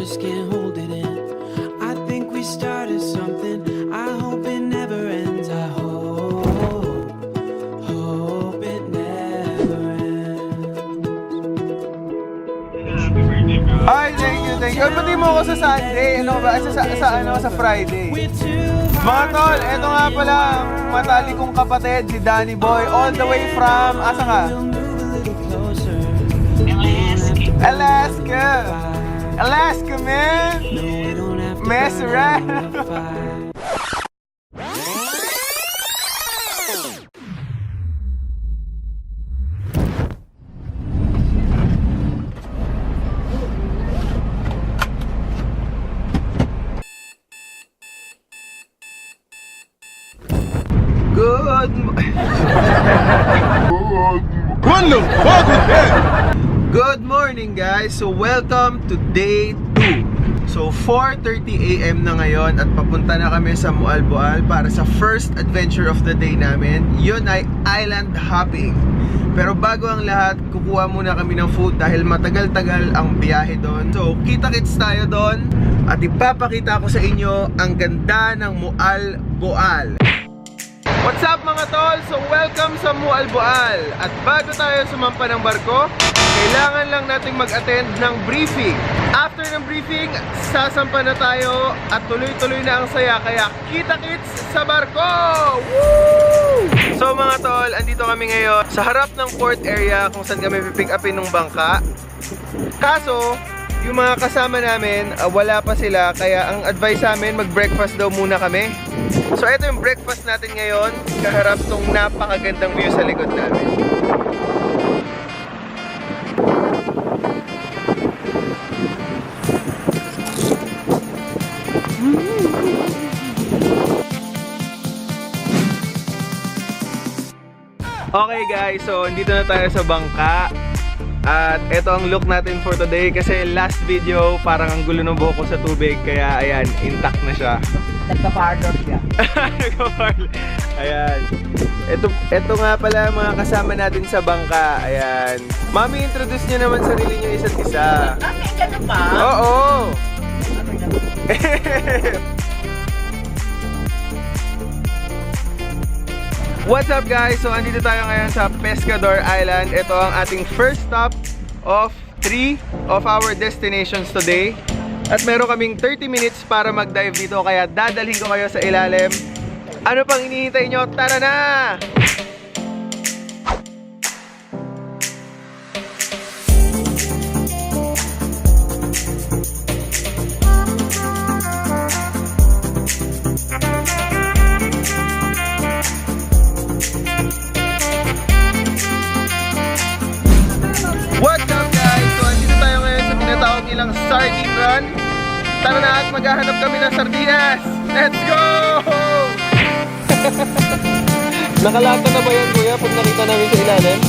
just can't hold it in. I think we started something, I hope it never ends. I hope it never ends. Ay, thank you. Pati mo ako sa Sunday. Ano ba? Sa Friday. Mga tol, eto nga pala ang matali kong kapatid, si Danny Boy, all the way from, asa ka? Alaska, man! Mess around! Good morning guys! So welcome to day 2. So 4:30 AM na ngayon at papunta na kami sa Mualboal para sa first adventure of the day namin. Yun ay island hopping. Pero bago ang lahat, kukuha muna kami ng food dahil matagal-tagal ang biyahe doon. So kita-kits tayo doon at ipapakita ko sa inyo ang ganda ng Mualboal. What's up mga tol? So welcome sa Mualboal. At bago tayo sumampa ng barko, kailangan lang nating mag-attend ng briefing. After ng briefing, sasampa na tayo at tuloy-tuloy na ang saya. Kaya kita-kits sa barko! Woo! So mga tol, andito kami ngayon sa harap ng port area kung saan kami pipick upin ng bangka. Kaso, yung mga kasama namin, wala pa sila. Kaya ang advice sa amin, mag-breakfast daw muna kami. So ito yung breakfast natin ngayon. Kaharap tong napakagandang view sa likod namin. Okay guys, so dito na tayo sa bangka. At ito ang look natin for today kasi last video parang ang gulo ng buhok ko sa tubig. Kaya ayan, intact na siya. Nagka-pardon siya. Ayan. Ito nga pala mga kasama natin sa bangka. Ayan. Mami, introduce nyo naman sarili nyo isa't isa. Mami, gano'n pa? Oo. What's up guys? So andito tayo ngayon sa Pescador Island. Ito ang ating first stop of 3 of our destinations today. At meron kaming 30 minutes para mag-dive dito. Kaya dadalhin ko kayo sa ilalim. Ano pang hinihintay nyo? Tara na! What's up guys? So andito tayo ngayon sa tinatawag nilang sardine run. Tara na at maghahanap kami ng sardinas. Let's go! Nakalata na ba yan kuya pag nakita namin sa ilalim?